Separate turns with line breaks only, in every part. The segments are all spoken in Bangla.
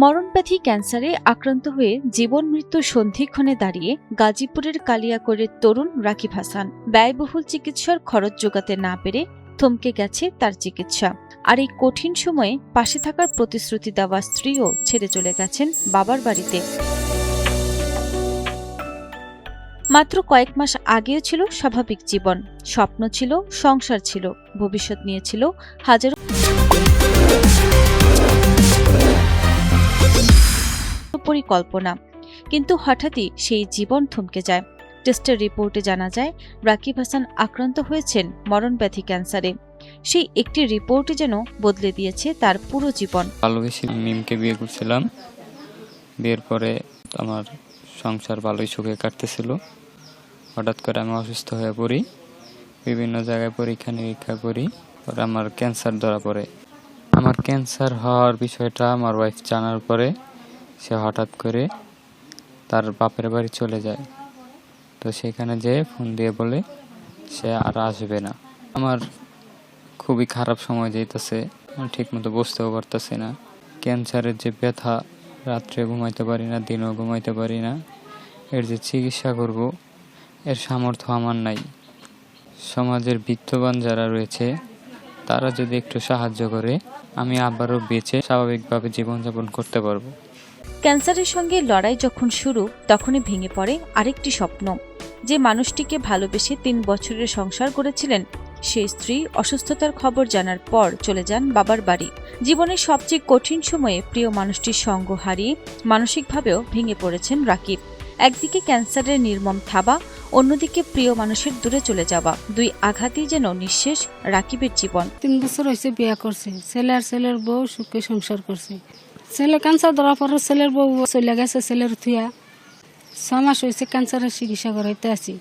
মরণব্যাধি ক্যান্সারে আক্রান্ত হয়ে জীবন মৃত্যুর সন্ধিক্ষণে দাঁড়িয়ে গাজীপুরের কালিয়াকৈরের তরুণ রাকিব হাসান ব্যয়বহুল চিকিৎসার খরচ জোগাতে না পেরে থমকে গেছে তার চিকিৎসা। আর এই কঠিন সময়ে পাশে থাকার প্রতিশ্রুতি দেওয়া স্ত্রীও ছেড়ে চলে গেছেন বাবার বাড়িতে। মাত্র কয়েক মাস আগেও ছিল স্বাভাবিক জীবন, স্বপ্ন ছিল, সংসার ছিল, ভবিষ্যৎ নিয়েছিল হাজারো পরিকল্পনা। কিন্তু হঠাৎই সেই জীবন থমকে যায়। টেস্টের রিপোর্টে জানা যায় রাকিব হাসান আক্রান্ত হয়েছেন মরণব্যাধি ক্যান্সারে। সেই একটি রিপোর্টই যেন বদলে দিয়েছে তার পুরো জীবন।
ভালোবেসে মিমকে বিয়ে করছিলাম। বিয়ের পরে আমার সংসার ভালোই সুখে কাটতেছিল। হঠাৎ করে আমি অসুস্থ হয়ে পড়ি, বিভিন্ন জায়গায় পরীক্ষা নিরীক্ষা করি, পরে আমার ক্যান্সার ধরা পড়ে। আমার ক্যান্সার হওয়ার বিষয়টা আমার ওয়াইফ জানার পরে সে হঠাৎ করে তার বাপের বাড়ি চলে যায়। তো সেখানে যেয়ে ফোন দিয়ে বলে সে আর আসবে না। আমার খুবই খারাপ সময় যাইতেছে, ঠিক মতো বুঝতেও পারতেছি না। ক্যান্সারের যে ব্যথা, রাত্রে ঘুমাইতে পারি না, দিনও ঘুমাইতে পারি না। এর যে চিকিৎসা করব এর সামর্থ্য আমার নাই। সমাজের বিত্তবান যারা রয়েছে তারা যদি একটু সাহায্য করে আমি আবারও বেঁচে স্বাভাবিকভাবে জীবনযাপন করতে পারবো।
ক্যান্সারের সঙ্গে লড়াই যখন শুরু, তখনই ভেঙে পড়ে আরেকটি স্বপ্ন। যে মানুষটিকে ভালোবেসে ৩ বছরের সংসার করেছিলেন, সেই স্ত্রী অসুস্থতার খবর জানার পর চলে যান বাবার বাড়ি। জীবনের সবচেয়ে কঠিন সময়ে প্রিয় মানুষটির সঙ্গ হারিয়ে মানসিকভাবেও ভেঙে পড়েছেন রাকিব। একদিকে ক্যান্সারের নির্মম থাবা, অন্যদিকে প্রিয় মানুষের দূরে চলে যাওয়া, দুই আঘাতেই যেন নিঃশেষ রাকিবের জীবন।
৩ বছর হয়েছে বিয়ে করছে, ছেলে আর ছেলের বউ সুখে সংসার করছে। ছেলে ক্যান্সার ধরার পরে ছেলের বউ চলে গেছে, ছেলের থুয়া ৬ মাস হয়েছে ক্যান্সারের চিকিৎসা করাইতে আছি।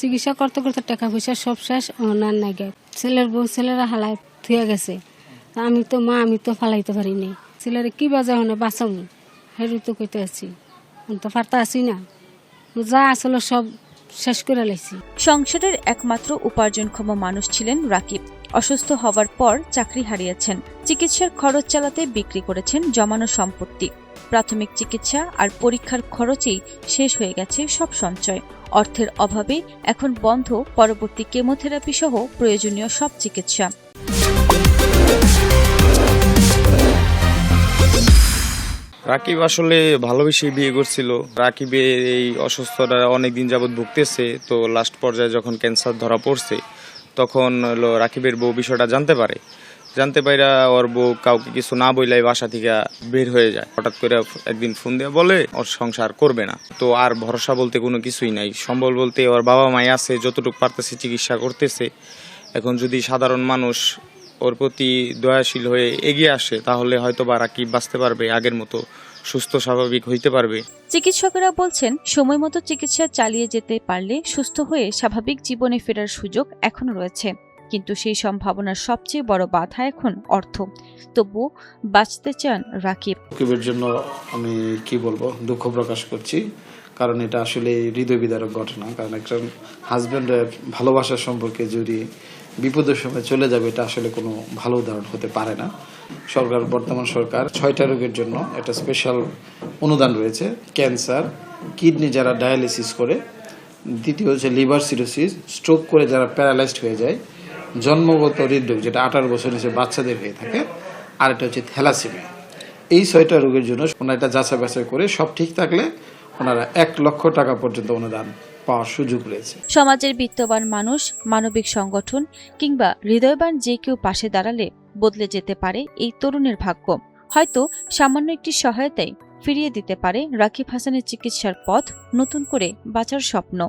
চিকিৎসা করতে করতে টাকা পয়সা সব শেষ, অনার নাই গে। ছেলের বউ ছেলেরা হালায় থুয়া গেছে। আমি তো মা, আমি তো ফালাইতে পারিনি। ছেলের কি বাজা হনে বাঁচাবো হেরু তো কইতে আছি, তো ফারতা আছি না, যা আসলে সব শেষ করে লাইছি।
সংসারের একমাত্র উপার্জনক্ষম মানুষ ছিলেন রাকিব। অসুস্থ হওয়ার পর চাকরি হারিয়েছেন, চিকিৎসার খরচ চালাতে বিক্রি করেছেন জমানো সম্পত্তি। প্রাথমিক চিকিৎসা আর পরীক্ষার খরচেই শেষ হয়ে গেছে সব সঞ্চয়। অর্থের অভাবে এখন বন্ধ পরবর্তী কেমোথেরাপি সহ প্রয়োজনীয় সব চিকিৎসা।
রাকিব আসলে ভালোবেসে বিয়ে করছিল। রাকিবের এই অসুস্থতা অনেকদিন যাবৎ ভুগতেছে। তো লাস্ট পর্যায়ে যখন ক্যান্সার ধরা পড়ছে, তখন হলো রাকিবের বউ বিষয়টা জানতে পাইরা ওর বউ কাউকে কিছু না বইলাই বাসা থেকে বের হয়ে যায়। হঠাৎ করে একদিন ফোন দিয়ে বলে ওর সংসার করবে না। তো আর ভরসা বলতে কোনো কিছুই নাই, সম্বল বলতে ওর বাবা মাই আছে, যতটুকু পারতেছে চিকিৎসা করতেছে। এখন যদি সাধারণ মানুষ ওর প্রতি দয়াশীল হয়ে এগিয়ে আসে, তাহলে হয়তো বা রাকিব বাঁচতে পারবে, আগের মতো সুস্থ স্বাভাবিক হইতে পারবে।
চিকিৎসকেরা বলছেন সময় মতো চিকিৎসা চালিয়ে যেতে পারলে সুস্থ হয়ে স্বাভাবিক জীবনে ফেরার সুযোগ এখনো রয়েছে। কিন্তু সেই সম্ভাবনার সবচেয়ে বড় বাধা এখন অর্থ। তবু বাঁচতে চান রাকিব।
রাকিবের জন্য আমি কি বলবো, দুঃখ প্রকাশ করছি, কারণ এটা আসলে হৃদয় বিদারক ঘটনা। কারণ একজন হাজব্যান্ডের ভালোবাসার সম্পর্কে যদি বিপদের সময় চলে যাবে, এটা আসলে কোনো ভালো উদাহরণ হতে পারে না। বর্তমান সরকার 6টা রোগের জন্য একটা স্পেশাল অনুদান রয়েছে। ক্যান্সার, কিডনি যারা ডায়ালিসিস করে, দ্বিতীয় হচ্ছে লিভার সিরোসিস, স্ট্রোক করে যারা প্যারালাইজড হয়ে যায়, জন্মগত হৃদরোগ যেটা 18 বছর নিচে বাচ্চাদের হয়ে থাকে, আর এটা হচ্ছে থ্যালাসেমিয়া। এই 6টা রোগের জন্য ওনারা এটা যাচাই বাছাই করে সব ঠিক থাকলে ওনারা 1 লক্ষ টাকা পর্যন্ত অনুদান পাওয়ার সুযোগ রয়েছে।
সমাজের বিত্তবান মানুষ, মানবিক সংগঠন কিংবা হৃদয়বান যে কেউ পাশে দাঁড়ালে বদলে যেতে পারে এই তরুণের ভাগ্য। হয়তো সামান্য একটি সহায়তায় ফিরিয়ে দিতে পারে রাকিব হাসানের চিকিৎসার পথ, নতুন করে বাঁচার স্বপ্ন।